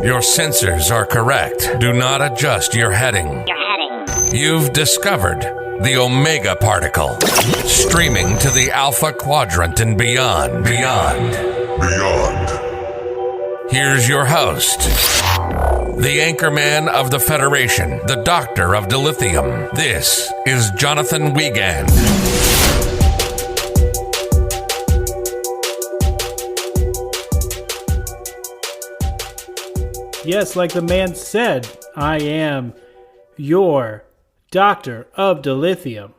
Your sensors are correct. Do not adjust your heading. You've discovered the Omega Particle, streaming to the Alpha Quadrant and beyond. Here's your host, the Anchorman of the Federation, the Doctor of Dilithium. This is Jonathan Wiegand. Yes, like the man said, I am your Doctor of Dilithium,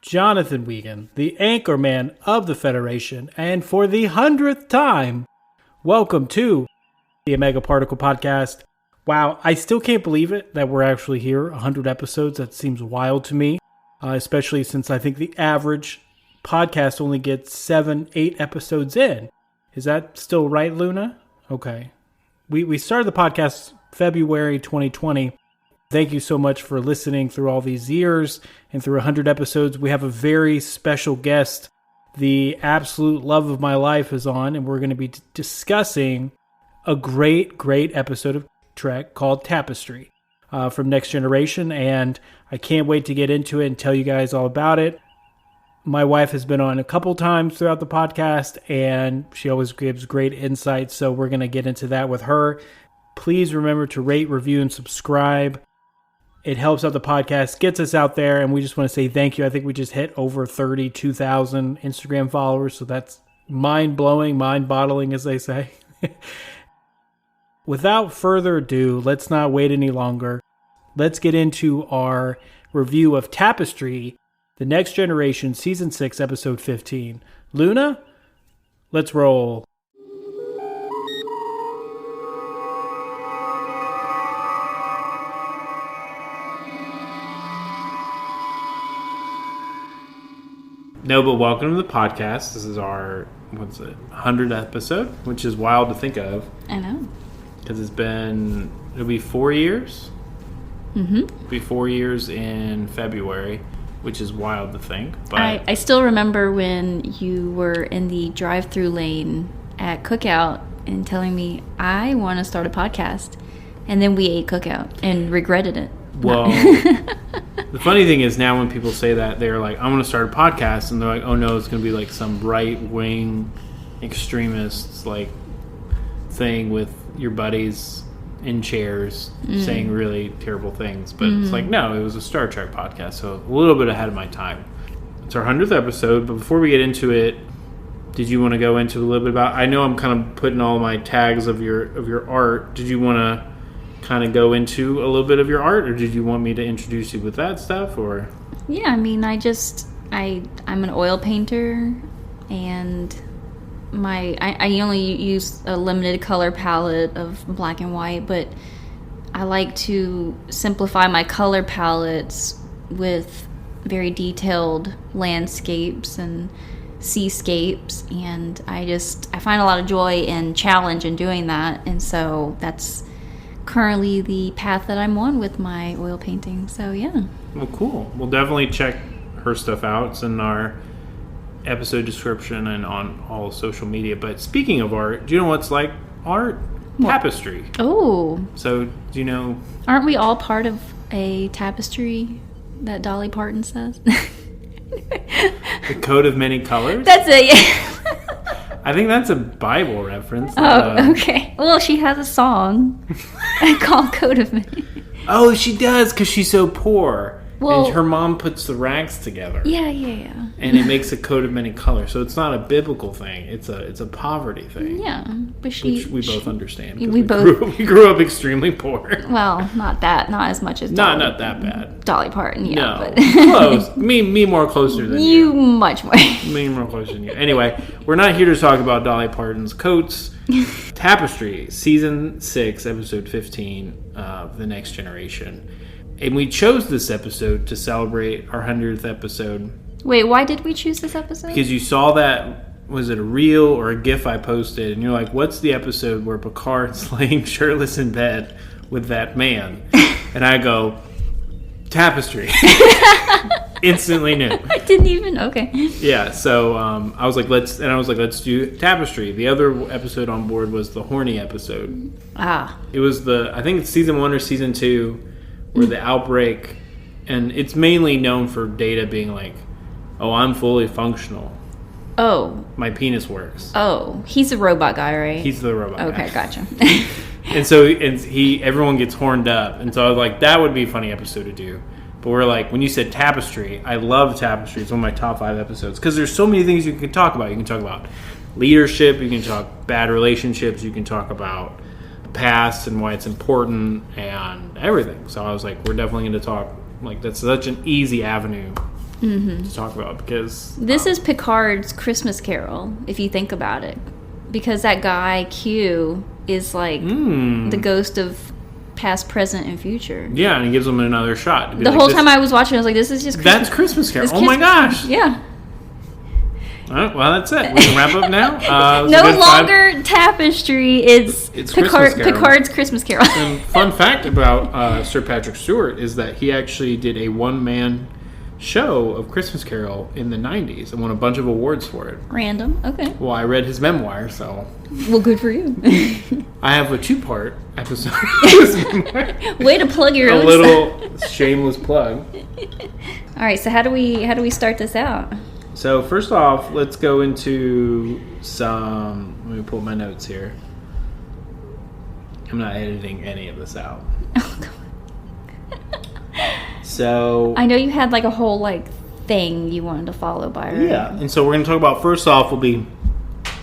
Jonathan Wiegand, the Anchorman of the Federation, and for the 100th time, welcome to the Omega Particle Podcast. Wow, I still can't believe it that we're actually here, 100 episodes. That seems wild to me, especially since I think the average podcast only gets 7-8 episodes in. Is that still right, Luna? Okay. We started the podcast February 2020. Thank you so much for listening through all these years and through 100 episodes. We have a very special guest. The absolute love of my life is on, and we're going to be discussing a great episode of Trek called Tapestry from Next Generation, and I can't wait to get into it and tell you guys all about it. My wife has been on a couple times throughout the podcast, and she always gives great insights, so we're going to get into that with her. Please remember to rate, review, and subscribe. It helps out the podcast, gets us out there, and we just want to say thank you. I think we just hit over 32,000 Instagram followers, so that's mind-blowing, mind-boggling, as they say. Without further ado, let's not wait any longer. Let's get into our review of Tapestry, The Next Generation, Season 6, Episode 15. Luna, let's roll. No, but welcome to the podcast. This is our, 100th episode, which is wild to think of. I know. Because it'll be 4 years. Mm-hmm. It'll be 4 years in February, which is wild to think. But I still remember when you were in the drive-through lane at Cookout and telling me, I want to start a podcast. And then we ate Cookout and regretted it. Well, the funny thing is now when people say that, they're like, I want to start a podcast. And they're like, oh no, it's going to be like some right-wing extremists like thing with your buddies in chairs saying really terrible things. But it's like, no, it was a Star Trek podcast, so a little bit ahead of my time. It's our 100th episode, but before we get into it, did you want to go into a little bit about, I know I'm kind of putting all my tags of your art. Did you want to kind of go into a little bit of your art, or did you want me to introduce you with that stuff? Or yeah, I mean, I'm an oil painter, and I only use a limited color palette of black and white, but I like to simplify my color palettes with very detailed landscapes and seascapes, and I find a lot of joy and challenge in doing that, and so that's currently the path that I'm on with my oil painting. So yeah. Well, cool. We'll definitely check her stuff out. It's in our episode description and on all social media. But speaking of art, do you know what's like art? What? Tapestry. Oh. So, do you know... Aren't we all part of a tapestry that Dolly Parton says? The coat of many colors? That's it, yeah. I think that's a Bible reference. Oh, okay. Well, she has a song called Coat of Many. Oh, she does, because she's so poor. Well, and her mom puts the rags together. Yeah. And it makes a coat of many colors. So it's not a biblical thing. It's a poverty thing. Yeah, but which we both understand. We grew up extremely poor. Well, not as much as not that bad. Dolly Parton, yeah. No, but close. Me more closer than you. Much more. Me more closer than you. Anyway, we're not here to talk about Dolly Parton's coats. Tapestry, Season 6, Episode 15 of The Next Generation. And we chose this episode to celebrate our 100th episode. Wait, why did we choose this episode? Because you saw that, was it a reel or a GIF I posted? And you're like, what's the episode where Picard's laying shirtless in bed with that man? And I go, Tapestry. Instantly knew. I didn't even. Okay. Yeah, so I was like, let's do Tapestry. The other episode on board was the horny episode. It was I think it's season 1 or season 2, where the outbreak, and it's mainly known for Data being like, "Oh, I'm fully functional. Oh, my penis works." Oh, he's the robot guy, right? He's the robot guy. Okay, gotcha. And so everyone gets horned up, and so I was like, that would be a funny episode to do. But we're like, when you said Tapestry, I love Tapestry. It's one of my top 5 episodes because there's so many things you can talk about. You can talk about leadership, you can talk bad relationships, you can talk about the past and why it's important and everything. So I was like, we're definitely going to talk, like, that's such an easy avenue to talk about because this is Picards' Christmas Carol, if you think about it, because that guy Q is like the ghost of past, present, and future. Yeah, and he gives them another shot. The whole time I was watching, I was like, this is just Christmas. That's Christmas Carol. Oh my gosh. Yeah. All right, well, that's it. We can wrap up now. No longer Tapestry. It's Picard's Christmas Carol. And fun fact about Sir Patrick Stewart is that he actually did a one-man show of Christmas Carol in the 90s and won a bunch of awards for it. Random. Okay. Well, I read his memoir, so... Well, good for you. I have a 2-part episode of his memoir. Way to plug your own A little shameless plug. All right, so how do we start this out? So first off, let's go into some... Let me pull my notes here. I'm not editing any of this out. So I know you had like a whole like thing you wanted to follow by, right? Yeah, and so we're going to talk about, first off will be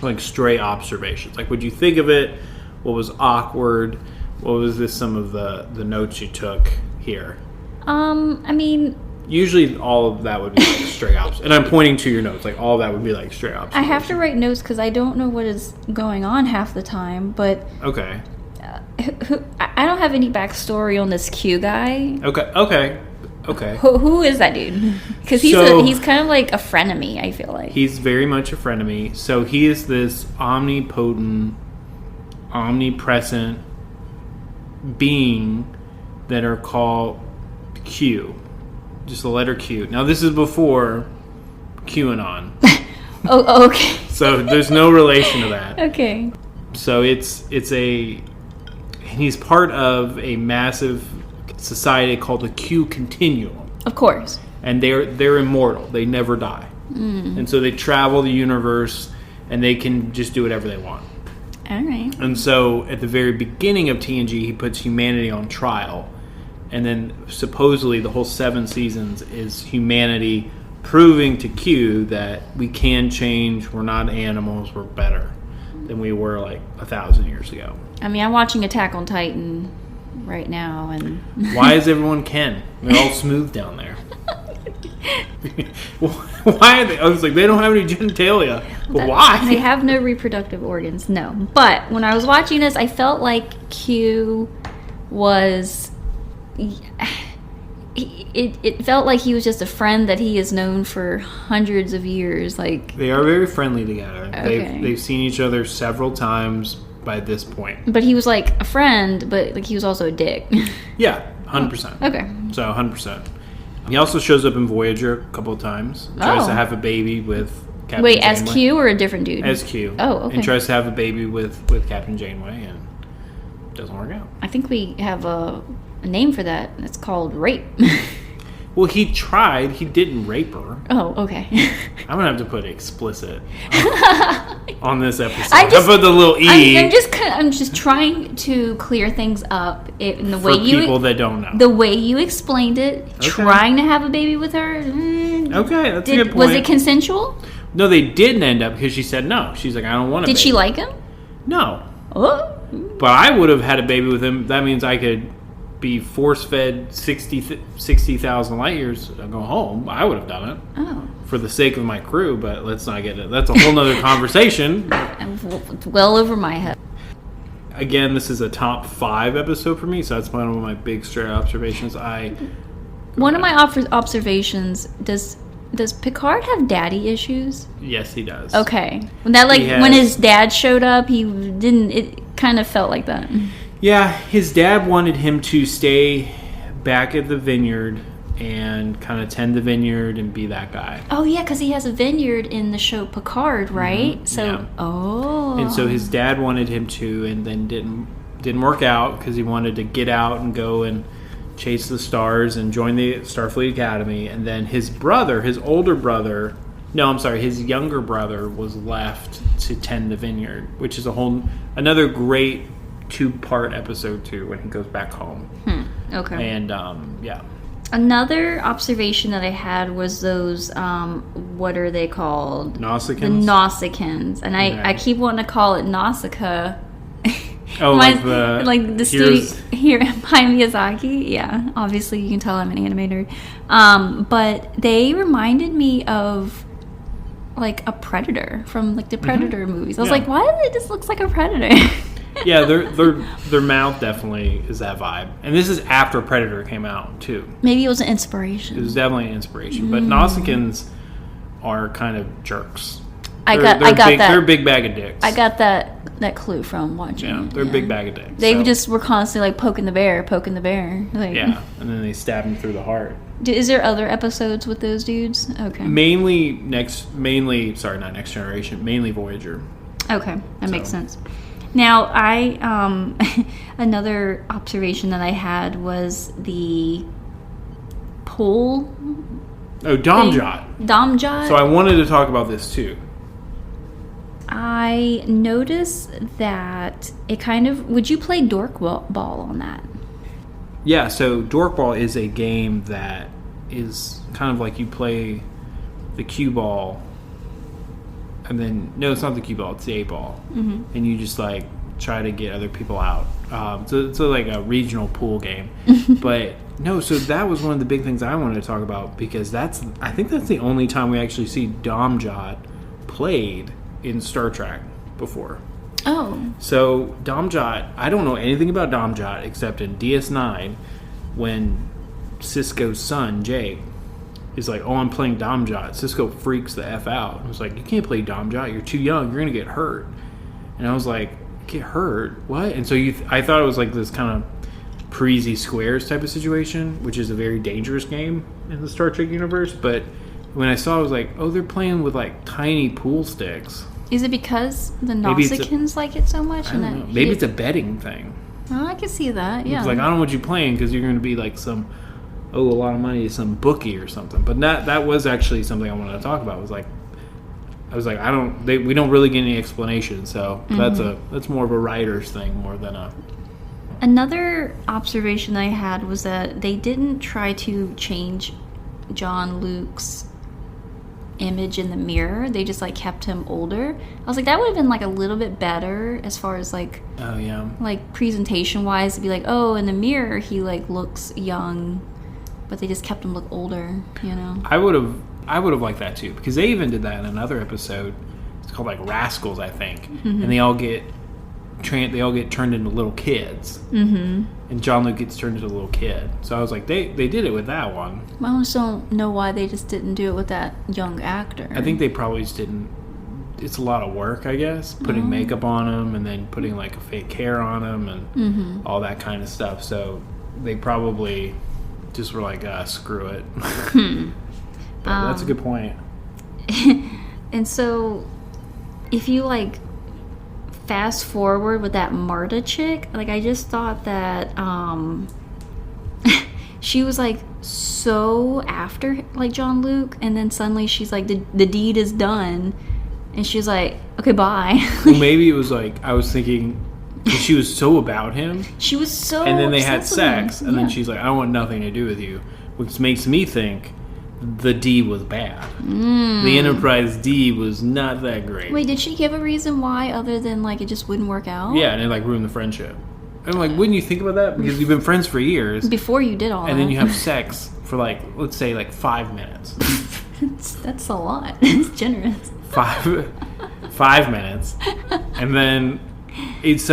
like stray observations. Like, what'd you think of it? What was awkward? What was some of the notes you took here? I mean, usually all of that would be like stray obs. And I'm pointing to your notes. Like, all of that would be like stray obs. I have to write notes because I don't know what is going on half the time, but... Okay. I don't have any backstory on this Q guy. Okay. Who is that dude? Because he's kind of like a frenemy, I feel like. He's very much a frenemy. So he is this omnipotent, omnipresent being that are called Q. Just the letter Q. Now, this is before QAnon. Oh, okay. So there's no relation to that. Okay. So he's part of a massive society called the Q Continuum. Of course. And they're immortal. They never die. And so they travel the universe and they can just do whatever they want. All right. And so at the very beginning of TNG, he puts humanity on trial. And then supposedly the whole 7 seasons is humanity proving to Q that we can change. We're not animals. We're better than we were like 1,000 years ago. I mean, I'm watching Attack on Titan right now, and why is everyone Ken? They're all smooth down there. Why are they? I was like, they don't have any genitalia. Why? They have no reproductive organs. No. But when I was watching this, I felt like Q was. It felt like he was just a friend that he has known for hundreds of years. Like, they are very friendly together. Okay. They've seen each other several times by this point. But he was like a friend, but like he was also a dick. Yeah, 100%. Okay. So 100%. He also shows up in Voyager a couple of times. Tries to have a baby with Captain Janeway. As Q or a different dude? As Q. Oh, okay. And tries to have a baby with Captain Janeway, and it doesn't work out. I think we have a name for that. It's called rape. Well, he tried. He didn't rape her. Oh, okay. I'm going to have to put explicit on this episode. I put the little E. I'm just trying to clear things up in the way for people that don't know. The way you explained it, okay. Trying to have a baby with her. Okay, that's a good point. Was it consensual? No, they didn't end up because she said no. She's like, I don't want a baby. Did she like him? No. Oh. But I would have had a baby with him. That means I could be force-fed 60,000 light years and go home. I would have done it. Oh. For the sake of my crew, but let's not get it. That's a whole nother conversation. Well over my head. Again, this is a top 5 episode for me, so that's one of my big stray observations. One of my observations, does Picard have daddy issues? Yes, he does. Okay. When his dad showed up, it kind of felt like that. Yeah, his dad wanted him to stay back at the vineyard and kind of tend the vineyard and be that guy. Oh yeah, because he has a vineyard in the show Picard, right? Mm-hmm. So yeah. And so his dad wanted him to, and then didn't work out because he wanted to get out and go and chase the stars and join the Starfleet Academy. And then his younger brother was left to tend the vineyard, which is another great 2-part episode too when he goes back home. Okay. And yeah. Another observation that I had was those, what are they called? Nausicaans? The Nausicaans. And I keep wanting to call it Nausicaa. Oh, like the studio here by Miyazaki. Yeah, obviously you can tell I'm an animator. But they reminded me of like a predator from like the Predator movies. I was like, why does it just looks like a predator? Yeah, their mouth definitely is that vibe. And this is after Predator came out, too. Maybe it was an inspiration. It was definitely an inspiration. But Nausicaans are kind of jerks. I got that. They're a big bag of dicks. I got that clue from watching. Yeah, they're a big bag of dicks. They just were constantly like poking the bear. Like, yeah, and then they stab him through the heart. Is there other episodes with those dudes? Okay. Mainly not Next Generation. Mainly Voyager. Okay, that makes sense. Now, another observation that I had was the pool. Oh, Domjot. Domjot. So I wanted to talk about this too. I noticed that it kind of... Would you play Dork Ball on that? Yeah, so Dork Ball is a game that is kind of like you play the cue ball. And then, no, it's not the cue ball, it's the 8-ball. Mm-hmm. And you just, like, try to get other people out. So it's like a regional pool game. But, no, so that was one of the big things I wanted to talk about because I think that's the only time we actually see Domjot played in Star Trek before. Oh. So, Domjot, I don't know anything about Domjot except in DS9 when Sisko's son, Jake, he's like, oh, I'm playing Domjot. Sisko freaks the F out. I was like, you can't play Domjot. You're too young. You're going to get hurt. And I was like, get hurt? What? And so I thought it was like this kind of Parisi Squares type of situation, which is a very dangerous game in the Star Trek universe. But when I saw it, I was like, oh, they're playing with like tiny pool sticks. Is it because the Nausicaans like it so much? I don't know. Maybe it's a betting thing. Oh, I can see that, yeah. It's like, I don't want you playing because you're going to be like a lot of money to some bookie or something. But that was actually something I wanted to talk about. I was like, we don't really get any explanation. So that's more of a writer's thing more than a... Another observation I had was that they didn't try to change Jean Luc's image in the mirror. They just like kept him older. I was like, that would have been like a little bit better as far as like, oh yeah, like presentation wise, to be like, oh, in the mirror he like looks young, but they just kept him look older, you know. I would have liked that too, because they even did that in another episode. It's called like Rascals, I think. Mm-hmm. And they all get turned into little kids. Mm-hmm. And Jean Luc gets turned into a little kid. So I was like, they did it with that one. I just don't know why they just didn't do it with that young actor. I think they probably just didn't. It's a lot of work, I guess, putting makeup on him and then putting like a fake hair on him and all that kind of stuff. So they probably just were like, screw it. But that's a good point. And so if you like fast forward with that Marta chick, like I just thought that she was like so after like Jean Luc, and then suddenly she's like, the deed is done, and she's like, okay, bye. Well, maybe it was like, I was thinking she was so about him. She was so, and then they had sex, and yeah. then she's like, I want nothing to do with you, which makes me think the D was bad. The Enterprise D was not that great. Wait, did she give a reason why other than like it just wouldn't work out? Yeah, and it like ruined the friendship. I'm like, wouldn't you think about that? Because you've been friends for years. Before you did all that. And then you have sex for like, let's say like 5 minutes. That's a lot. It's generous. 5 minutes. And then it's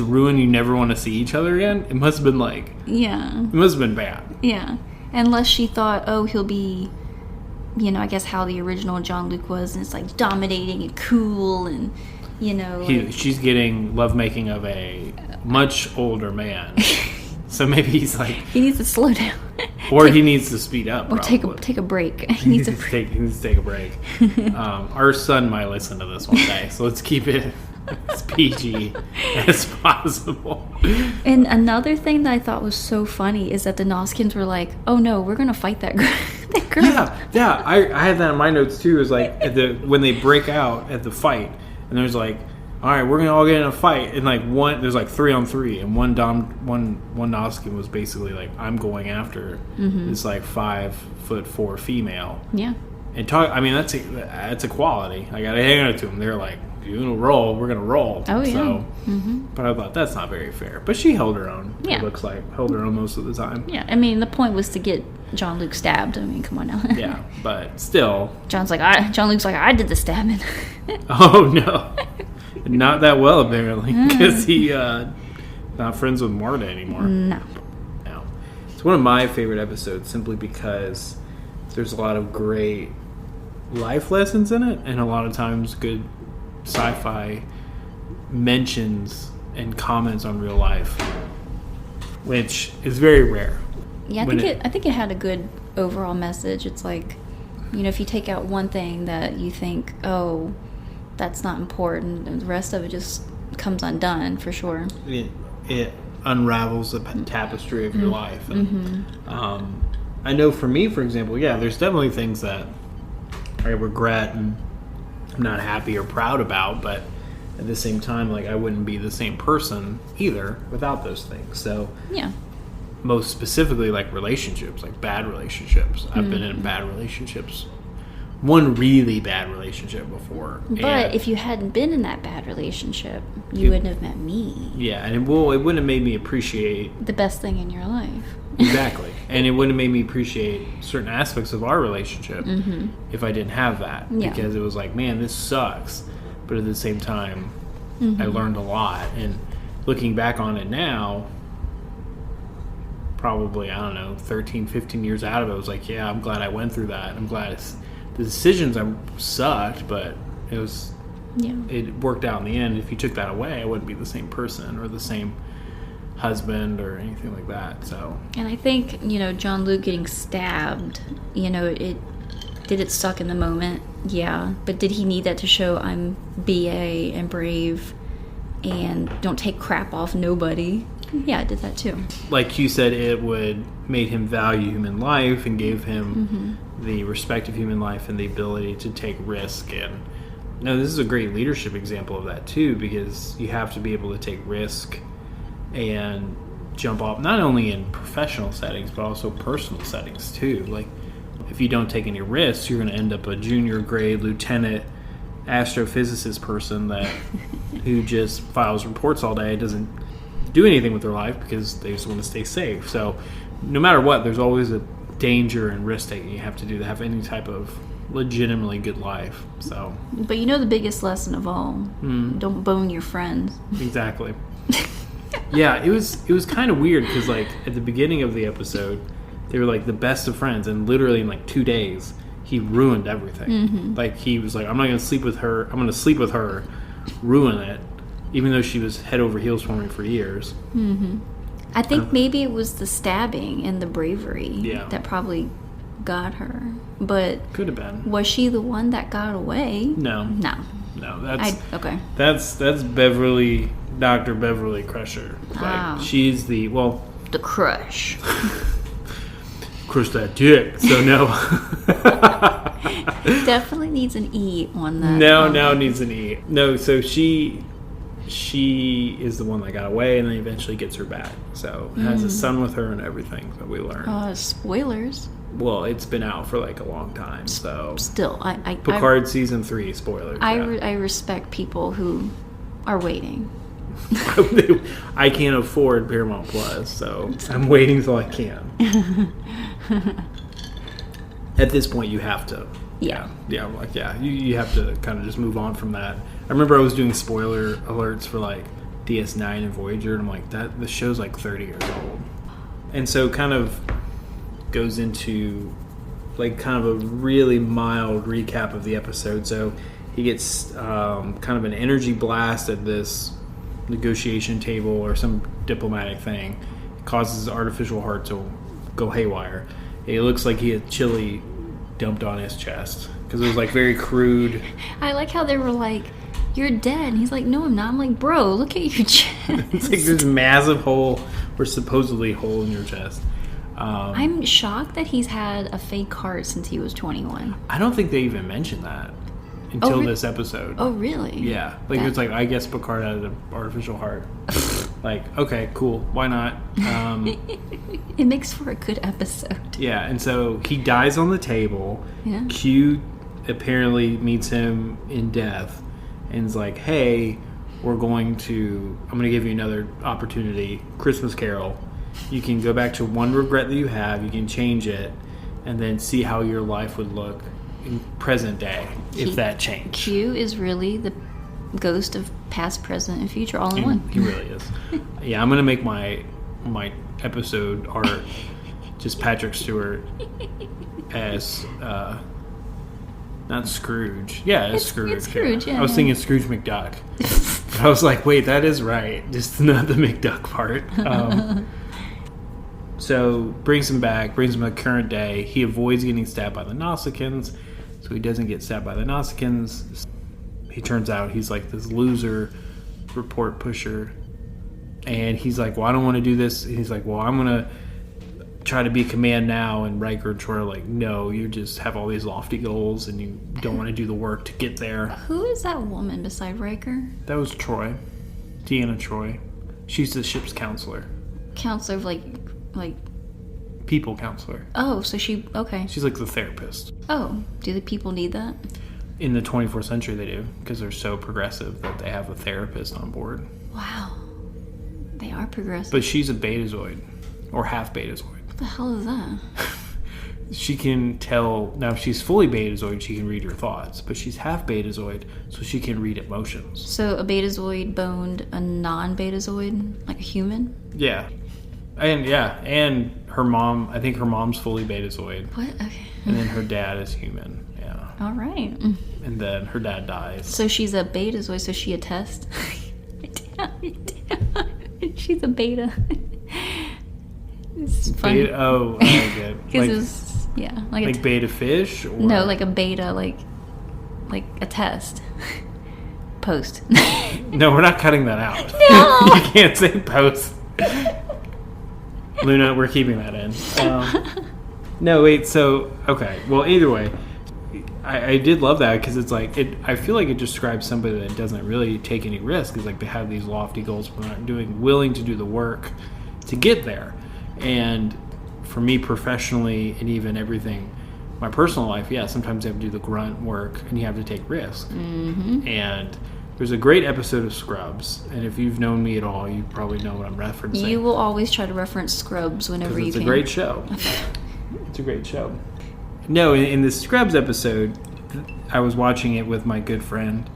ruined. You never want to see each other again. It must have been like... Yeah. It must have been bad. Yeah. Unless she thought, oh, he'll be, you know, I guess how the original Jean Luc was, and it's like dominating and cool, and, you know. She's getting lovemaking of a much older man. So maybe he's like... He needs to slow down. Or he needs to speed up. Or probably. take a break. He needs to he needs to take a break. Our son might listen to this one day, so let's keep it as PG as possible. And another thing that I thought was so funny is that the Noskins were like, "Oh no, we're gonna fight that girl." Yeah. I had that in my notes too. It was like when they break out at the fight, and there's like, all right, we're gonna all get in a fight, and like there's like 3-on-3, and one Noskin was basically like, I'm going after this like 5'4" female. Yeah. And that's equality. I gotta hand it to them. They're like, you're gonna roll, we're gonna roll. Oh yeah. So, but I thought that's not very fair. But she held her own. Yeah. It looks like held her own most of the time. Yeah. I mean, the point was to get Jean Luc stabbed. I mean, come on now. Yeah, but still. Jean Luc's like, I did the stabbing. Oh no. Not that well, apparently, because he not friends with Marta anymore. No. It's one of my favorite episodes simply because there's a lot of great life lessons in it, and a lot of times good sci-fi mentions and comments on real life, which is very rare. Yeah, I think it had a good overall message. It's like, if you take out one thing that you think, oh, that's not important, and the rest of it just comes undone for sure. It unravels the tapestry of your life. And, I know for me, for example, there's definitely things that I regret and I'm not happy or proud about, but at the same time, like, I wouldn't be the same person either without those things. So yeah, most specifically, like relationships, like bad relationships. I've been in bad relationships. One really bad relationship before. But if you hadn't been in that bad relationship, you wouldn't have met me. Yeah, and it wouldn't have made me appreciate the best thing in your life. Exactly. And it wouldn't have made me appreciate certain aspects of our relationship if I didn't have that. Yeah. Because it was like, man, this sucks. But at the same time, I learned a lot. And looking back on it now, probably, 13, 15 years out of it, I was like, yeah, I'm glad I went through that. I'm glad the decisions sucked, but it worked out in the end. If you took that away, I wouldn't be the same person or the same husband or anything like that. So, and I think Jean Luc getting stabbed, did it suck in the moment? Yeah, but did he need that to show I'm BA and brave and don't take crap off nobody? Yeah, I did that too. Like you said, it made him value human life and gave him the respect of human life and the ability to take risk. And this is a great leadership example of that too, because you have to be able to take risk and jump off, not only in professional settings but also personal settings too. Like, if you don't take any risks, you're going to end up a junior grade lieutenant astrophysicist person who just files reports all day, doesn't do anything with their life because they just want to stay safe. So no matter what, there's always a danger and risk taking you have to do to have any type of legitimately good life. So, but the biggest lesson of all, don't bone your friends. Exactly. Yeah, it was kind of weird because, like, at the beginning of the episode, they were like the best of friends, and literally in like 2 days he ruined everything. Like, he was like, I'm not going to sleep with her, I'm going to sleep with her, ruin it, even though she was head over heels for me for years. I think maybe it was the stabbing and the bravery that probably got her. But could have been. Was she the one that got away? No. That's Beverly, Dr. Beverly Crusher. Like, she's the crush. Crush that dick. So no. Definitely needs an E on that. No, needs an E. No, so she is the one that got away and then eventually gets her back. So has a son with her and everything that we learned. Spoilers. Well, it's been out for like a long time, so still, Picards season 3 spoilers. I respect people who are waiting. I can't afford Paramount Plus, so I'm waiting till I can. At this point, you have to. You have to kind of just move on from that. I remember I was doing spoiler alerts for like DS9 and Voyager, and I'm like, the show's like 30 years old, and so kind of goes into like kind of a really mild recap of the episode. So he gets kind of an energy blast at this negotiation table or some diplomatic thing. It causes his artificial heart to go haywire. It looks like he had chili dumped on his chest because it was like very crude. I like how they were like, "You're dead." And he's like, "No, I'm not." I'm like, "Bro, look at your chest." It's like this massive hole, or supposedly hole in your chest. I'm shocked that he's had a fake heart since he was 21. I don't think they even mentioned that until this episode. Oh, really? Yeah. Like, it's like, I guess Picard had an artificial heart. Like, okay, cool. Why not? It makes for a good episode. Yeah, and so he dies on the table. Yeah. Q apparently meets him in death and is like, hey, I'm going to give you another opportunity. Christmas Carol. You can go back to one regret that you have. You can change it and then see how your life would look in present day if that changed. Q is really the ghost of past, present, and future all in one. He really is. Yeah, I'm going to make my episode art just Patrick Stewart as not Scrooge. Yeah, it's Scrooge. It's Scrooge, yeah. I was thinking Scrooge McDuck. But I was like, wait, that is right. Just not the McDuck part. So brings him back, brings him to current day. He avoids getting stabbed by the Nausicaans, so he doesn't get stabbed by the Nausicaans. He turns out he's like this loser report pusher. And he's like, well, I don't want to do this. And he's like, well, I'm going to try to be command now. And Riker and Troy are like, no, you just have all these lofty goals and you don't want to do the work to get there. Who is that woman beside Riker? That was Troy. Deanna Troy. She's the ship's counselor. Counselor of like people counselor. Oh, so okay. She's like the therapist. Oh, do the people need that? In the 24th century they do, because they're so progressive that they have a therapist on board. Wow. They are progressive. But she's a betazoid, or half betazoid. What the hell is that? She can tell, now if she's fully betazoid, she can read your thoughts, but she's half betazoid, so she can read emotions. So a betazoid boned a non-betazoid, like a human? Yeah. And her mom, I think her mom's fully betazoid. What? Okay. And then her dad is human. Yeah. All right. And then her dad dies. So she's a betazoid, so she a test? She's a beta. It's funny. Beta, oh, okay, good. Because it's, yeah. Like beta fish? Or? No, like a beta, like a test. Post. No, we're not cutting that out. No! You can't say post. Luna, we're keeping that in. No, wait, so, okay. Well, either way, I did love that because it's like, I feel like it describes somebody that doesn't really take any risk. It's like they have these lofty goals, but aren't willing to do the work to get there. And for me professionally and even everything, my personal life, yeah, sometimes you have to do the grunt work and you have to take risks. Mm-hmm. And there's a great episode of Scrubs, and if you've known me at all, you probably know what I'm referencing. You will always try to reference Scrubs whenever you can. It's a great show. It's a great show. No, in the Scrubs episode, I was watching it with my good friend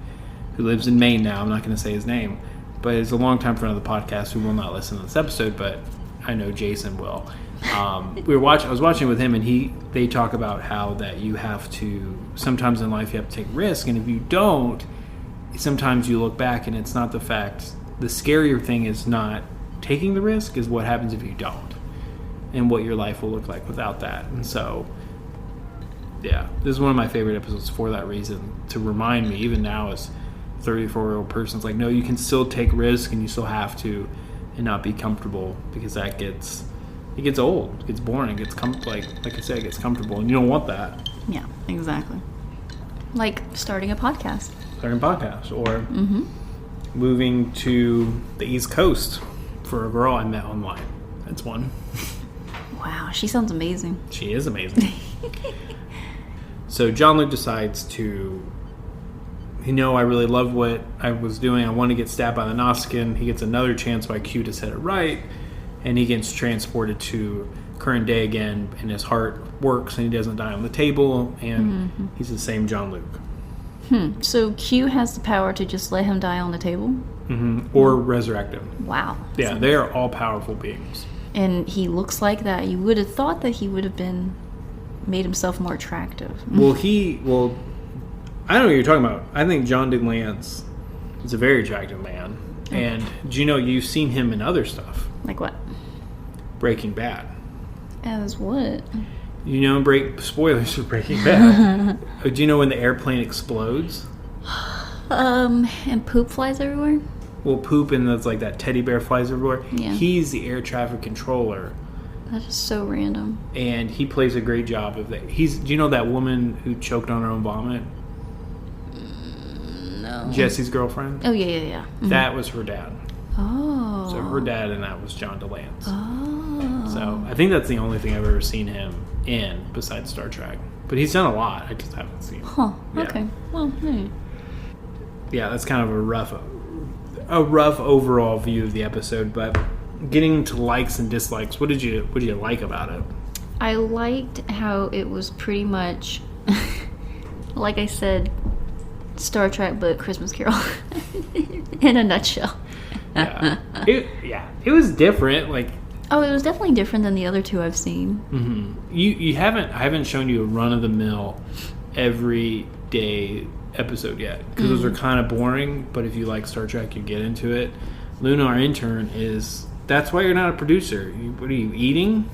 who lives in Maine now. I'm not going to say his name, but he's a longtime friend of the podcast who will not listen to this episode, but I know Jason will. I was watching with him, and they talk about how that you have to, sometimes in life you have to take risk, and if you don't, sometimes you look back and it's not the fact. The scarier thing is not taking the risk, is what happens if you don't, and what your life will look like without that. And so, yeah, this is one of my favorite episodes for that reason, to remind me, even now as a 34-year-old person, it's like, no, you can still take risk and you still have to, and not be comfortable, because that gets old, it gets boring, it gets like I said, it gets comfortable, and you don't want that. Yeah, exactly. Like starting a podcast, or moving to the East Coast for a girl I met online. That's one. Wow, she sounds amazing. She is amazing. So Jean Luc decides to, I really love what I was doing. I want to get stabbed by the Nausicaan. He gets another chance by Q to set it right, and he gets transported to current day again, and his heart works, and he doesn't die on the table, and he's the same Jean Luc. So Q has the power to just let him die on the table? Or resurrect him. Wow. Yeah, they are all powerful beings. And he looks like that. You would have thought that he would have made himself more attractive. Well, I don't know what you're talking about. I think John DeLance is a very attractive man. Okay. And do you know, you've seen him in other stuff. Like what? Breaking Bad. As what? Spoilers for Breaking Bad. Do you know when the airplane explodes? And poop flies everywhere? Well, poop and that's like that teddy bear flies everywhere. Yeah. He's the air traffic controller. That is so random. And he plays a great job of that. Do you know that woman who choked on her own vomit? No. Jesse's girlfriend? Oh, yeah. Mm-hmm. That was her dad. Oh. So her dad and that was John DeLance. Oh. So I think that's the only thing I've ever seen him in besides Star Trek. But he's done a lot. I just haven't seen him. Huh. Yeah. Okay. Well, hey. Yeah, that's kind of a rough overall view of the episode. But getting to likes and dislikes, what did you like about it? I liked how it was pretty much, like I said, Star Trek, but Christmas Carol in a nutshell. It was different. Like, oh, it was definitely different than the other two I've seen. Mm-hmm. I haven't shown you a run of the mill every day episode yet because those are kind of boring. But if you like Star Trek, you get into it. Luna, our intern, that's why you're not a producer. What are you eating?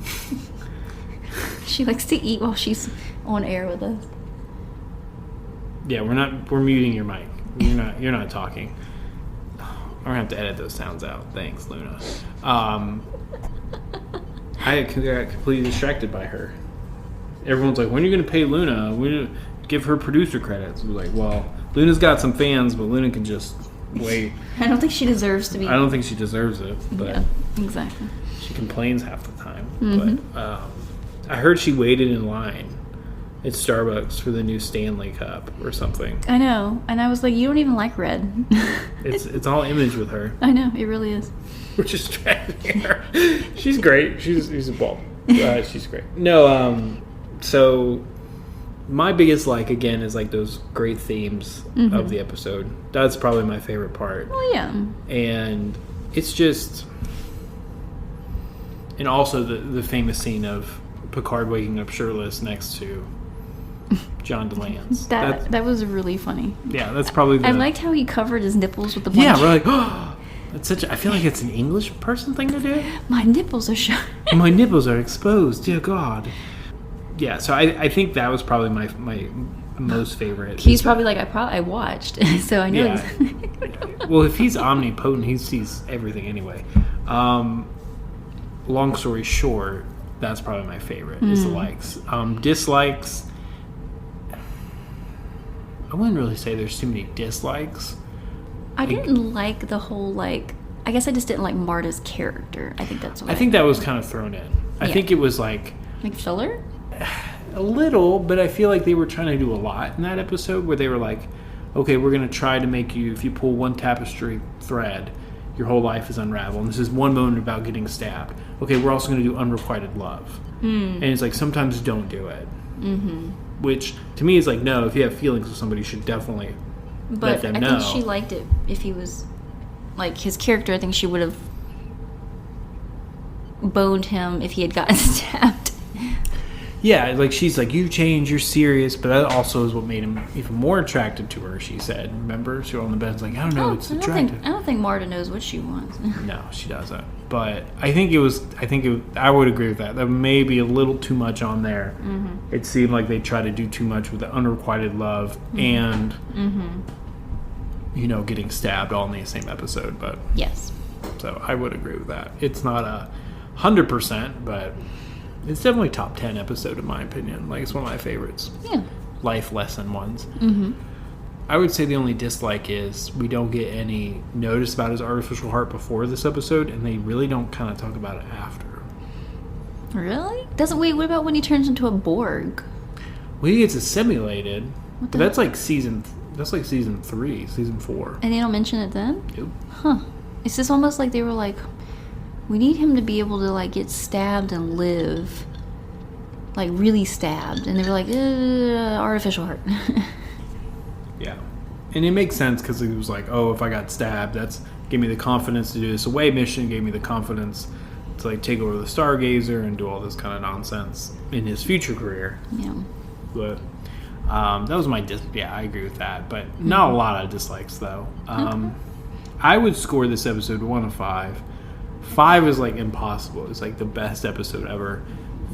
She likes to eat while she's on air with us. Yeah, we're muting your mic. You're not talking. I'm gonna have to edit those sounds out. Thanks, Luna. I got completely distracted by her. Everyone's like, when are you gonna pay Luna? When are you gonna give her producer credits? We're like, well, Luna's got some fans, but Luna can just wait. I don't think she deserves to be. I don't think she deserves it. But yeah, exactly. She complains half the time. Mm-hmm. But I heard she waited in line at Starbucks for the new Stanley Cup or something. I know, and I was like, you don't even like red. It's all image with her. I know, it really is. We're just dragging her. She's great. She's a ball. She's great. No, so my biggest again is like those great themes of the episode. That's probably my favorite part. Well, yeah. And it's just, and also the famous scene of Picard waking up shirtless next to John DeLance. That was really funny. Yeah, that's probably. I liked how he covered his nipples with the blanket. Yeah, we're like, oh, that's such. I feel like it's an English person thing to do. My nipples are showing. My nipples are exposed. Dear God. Yeah, so I think that was probably my most favorite. He's probably like, I watched, so I know. Yeah. Well, if he's omnipotent, he sees everything anyway. Long story short, that's probably my favorite, is the likes. Dislikes, I wouldn't really say there's too many dislikes. I didn't like the whole, I guess I just didn't like Marta's character. I think that's what I think that was kind of thrown in. I think it was like filler? A little, but I feel like they were trying to do a lot in that episode where they were like, okay, we're going to try to make you, if you pull one tapestry thread, your whole life is unraveled. And this is one moment about getting stabbed. Okay, we're also going to do unrequited love. And it's like, sometimes don't do it. Mm-hmm. Which, to me, is like, no, if you have feelings with somebody, you should definitely let them know. But I think she liked it if he was, his character, I think she would have boned him if he had gotten stabbed. Yeah, she's like, you change, you're serious, but that also is what made him even more attracted to her, she said. Remember? She was on the bed, like, I don't know, it's attractive. I don't think Marta knows what she wants. No, she doesn't. But I would agree with that. That may be a little too much on there. Mm-hmm. It seemed like they tried to do too much with the unrequited love and, getting stabbed all in the same episode. But yes. So I would agree with that. It's not 100%, but it's definitely top 10 episode in my opinion. It's one of my favorites. Yeah. Life lesson ones. Mm-hmm. I would say the only dislike is we don't get any notice about his artificial heart before this episode, and they really don't kind of talk about it after. Really? What about when he turns into a Borg? Well, he gets assimilated. But that's like season 3, season 4. And they don't mention it then? Nope. Huh. It's just almost like they were like, we need him to be able to get stabbed and live. Really stabbed. And they were like, artificial heart. Yeah. And it makes sense because he was like, oh, if I got stabbed, that's gave me the confidence to do this away mission, gave me the confidence to take over the Stargazer and do all this kind of nonsense in his future career. Yeah. But that was my I agree with that. But not a lot of dislikes though. Okay. I would score this episode 1 of 5. 5 is impossible. It's the best episode ever.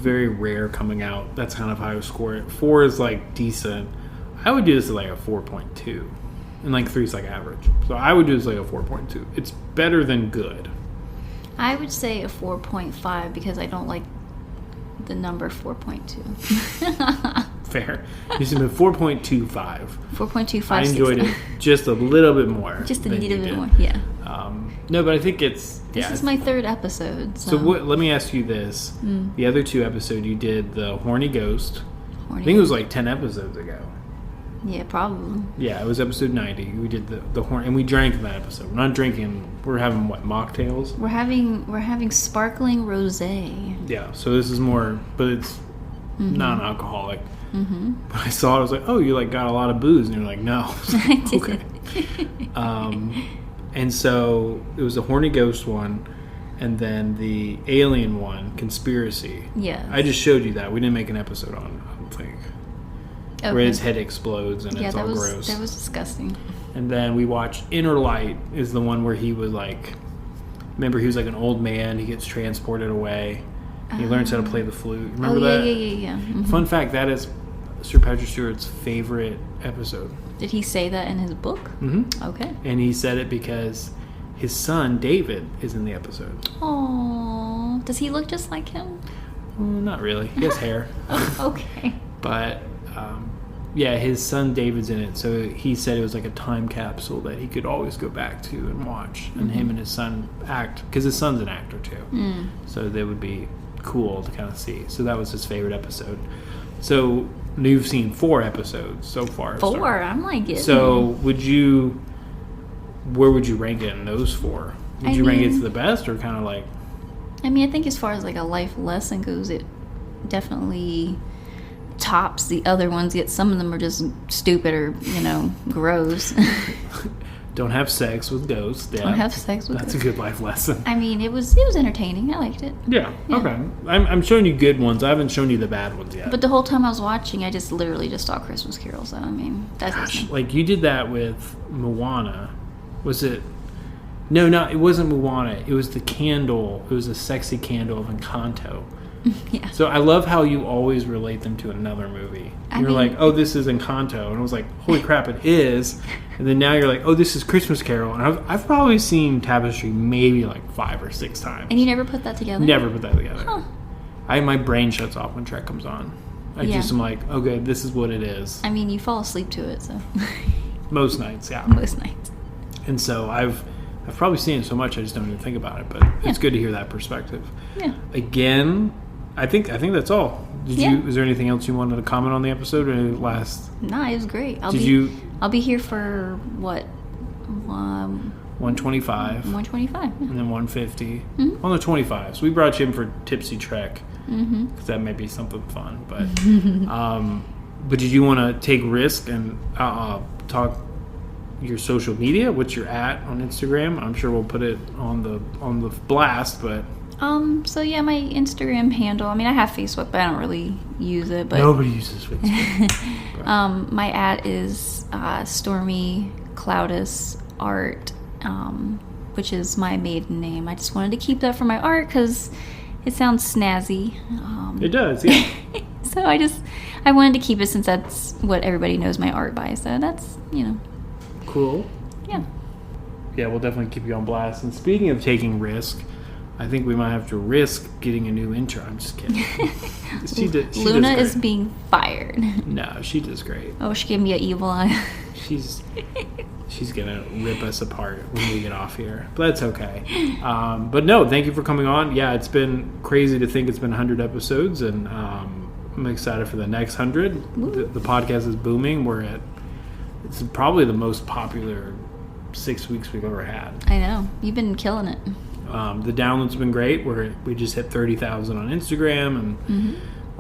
very rare coming out. That's kind of how I would score it. 4 is like decent. I would do this at like a 4.2. And like 3 is like average. So I would do this like a 4.2. It's better than good. I would say a 4.5 because I don't like the number 4.2. Fair. You said 4.25. 4.25. I enjoyed it just a little bit more. Just a than little you bit did. more, yeah. No, but I think it's... This is my 3rd episode. So let me ask you this. The other 2 episodes, you did the Horny Ghost. I think it was like 10 episodes ago. Yeah, probably. Yeah, it was episode 90. We did the horn, and we drank in that episode. We're not drinking. We're having what, mocktails? We're having sparkling rosé. Yeah, so this is more, but it's non-alcoholic. But I saw it, I was like, oh, you like got a lot of booze, and you're like, no. I did. Okay. And so it was the Horny Ghost one, and then the Alien one, Conspiracy. Yeah. I just showed you that. We didn't make an episode on it, I don't think. Okay. Where his head explodes and it's all gross. That was disgusting. And then we watched Inner Light, is the one where he was like, remember he was like an old man, he gets transported away, he learns how to play the flute. Remember that? Yeah. Mm-hmm. Fun fact, that is Sir Patrick Stewart's favorite episode. Did he say that in his book? Mm-hmm. Okay. And he said it because his son, David, is in the episode. Aww. Does he look just like him? Not really. He has hair. Okay. But, yeah, his son David's in it. So he said it was like a time capsule that he could always go back to and watch. And him and his son act. Because his son's an actor, too. So they would be cool to kind of see. So that was his favorite episode. So you've seen 4 episodes so far. 4? I'm like it. So where would you rank it in those 4? Would you rank it to the best or kind of like... I mean, I think as far as like a life lesson goes, it definitely tops the other ones, yet some of them are just stupid or, gross. Don't have sex with ghosts. Yeah. Don't have sex with That's ghosts. a good life lesson. I mean, it was entertaining. I liked it. Yeah. Okay. I'm showing you good ones. I haven't shown you the bad ones yet. But the whole time I was watching, I just literally just saw Christmas Carol. So I mean, that's Gosh, like you did that with Moana. Was it? No, it wasn't Moana. It was the candle. It was a sexy candle of Encanto. Yeah. So I love how you always relate them to another movie. You're like, oh, this is Encanto. And I was like, holy crap, it is. And then now you're like, oh, this is Christmas Carol. And I've probably seen Tapestry maybe like 5 or 6 times. And you never put that together? Never put that together. Huh. My brain shuts off when Trek comes on. I just am like, okay, this is what it is. I mean, you fall asleep to it, so. Most nights, yeah. Most nights. And so I've probably seen it so much I just don't even think about it. But it's good to hear that perspective. Yeah. Again, I think that's all. Is there anything else you wanted to comment on the episode or any last? Nah, it was great. I'll be here for what? 125. 125. And then 150. On the 25. So we brought you in for Tipsy Trek. Because that may be something fun. But but did you want to take risk and talk your social media? What's your @ on Instagram? I'm sure we'll put it on the blast, but So yeah, my Instagram handle, I mean, I have Facebook, but I don't really use it, but nobody uses Facebook. my @ is Stormy Clowdis Art, which is my maiden name. I just wanted to keep that for my art because it sounds snazzy. It does, yeah. So I wanted to keep it since that's what everybody knows my art by, so that's, Cool. Yeah. Yeah, we'll definitely keep you on blast. And speaking of taking risk, I think we might have to risk getting a new intro. I'm just kidding. Luna is being fired. No, she does great. Oh, she gave me an evil eye. She's gonna rip us apart when we get off here, but that's okay. But no, thank you for coming on. Yeah, it's been crazy to think it's been 100 episodes, and I'm excited for the next 100. The podcast is booming. It's probably the most popular 6 weeks we've ever had. I know, you've been killing it. The downloads have been great. We just hit 30,000 on Instagram, and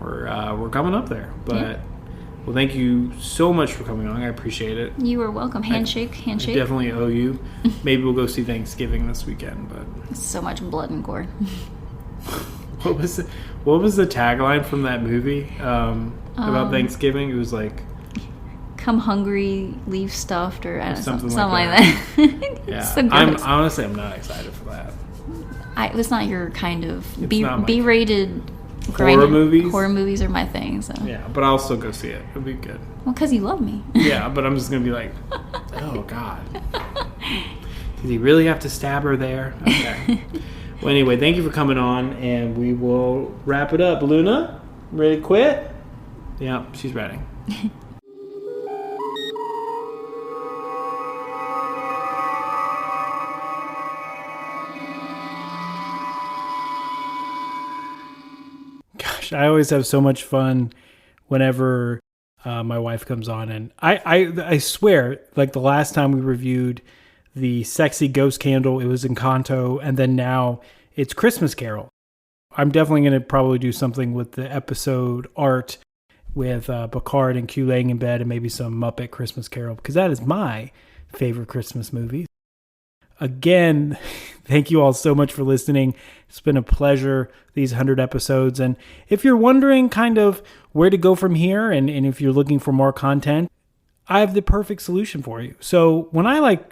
we're coming up there. But well, thank you so much for coming on. I appreciate it. You are welcome. Handshake. I definitely owe you. Maybe we'll go see Thanksgiving this weekend. But so much blood and gore. What was the tagline from that movie about Thanksgiving? It was like, "Come hungry, leave stuffed," or something like that. Yeah, So I'm not excited for that. It's not your kind of B-rated. B-rated horror movies. Horror movies are my thing. So Yeah, but I'll still go see it. It'll be good. well, because you love me. Yeah, but I'm just gonna be like, oh God, did he really have to stab her there? Okay. Well, anyway, thank you for coming on, and we will wrap it up. Luna, ready to quit? Yeah, she's ready. Gosh, I always have so much fun whenever my wife comes on, and I swear, like the last time we reviewed the Sexy Ghost Candle, it was Encanto, and then now it's Christmas Carol. I'm definitely going to probably do something with the episode art with Picard and Q laying in bed and maybe some Muppet Christmas Carol, because that is my favorite Christmas movie. Again, thank you all so much for listening. It's been a pleasure, these 100 episodes. And if you're wondering kind of where to go from here, and if you're looking for more content, I have the perfect solution for you. So when I like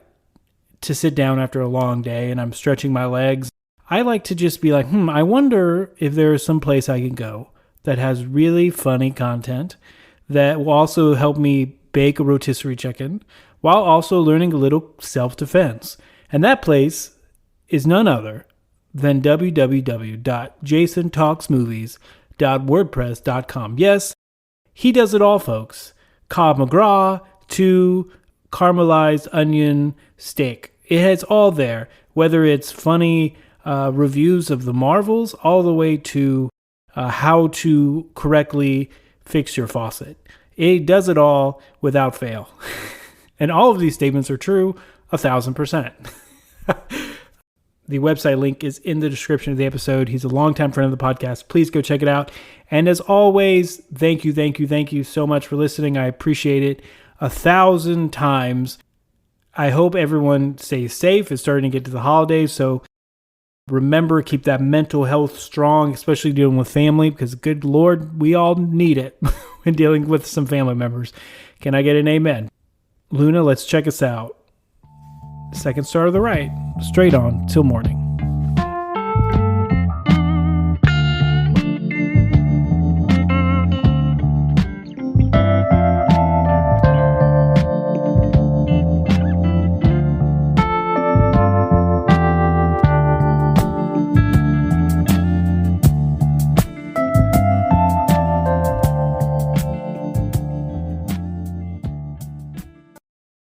to sit down after a long day and I'm stretching my legs, I like to just be like, I wonder if there is some place I can go that has really funny content that will also help me bake a rotisserie chicken while also learning a little self-defense. And that place is none other than www.jasontalksmovies.wordpress.com. Yes, he does it all, folks. Cobb McGraw to caramelized onion steak. It has all there, whether it's funny reviews of the Marvels all the way to how to correctly fix your faucet. It does it all without fail. And all of these statements are true 1,000%. The website link is in the description of the episode. He's a longtime friend of the podcast. Please go check it out. And as always, thank you so much for listening. I appreciate it 1,000 times. I hope everyone stays safe. It's starting to get to the holidays, so remember, keep that mental health strong, especially dealing with family, because good Lord, we all need it when dealing with some family members. Can I get an amen? Luna, let's check us out. Second star to the right, straight on till morning.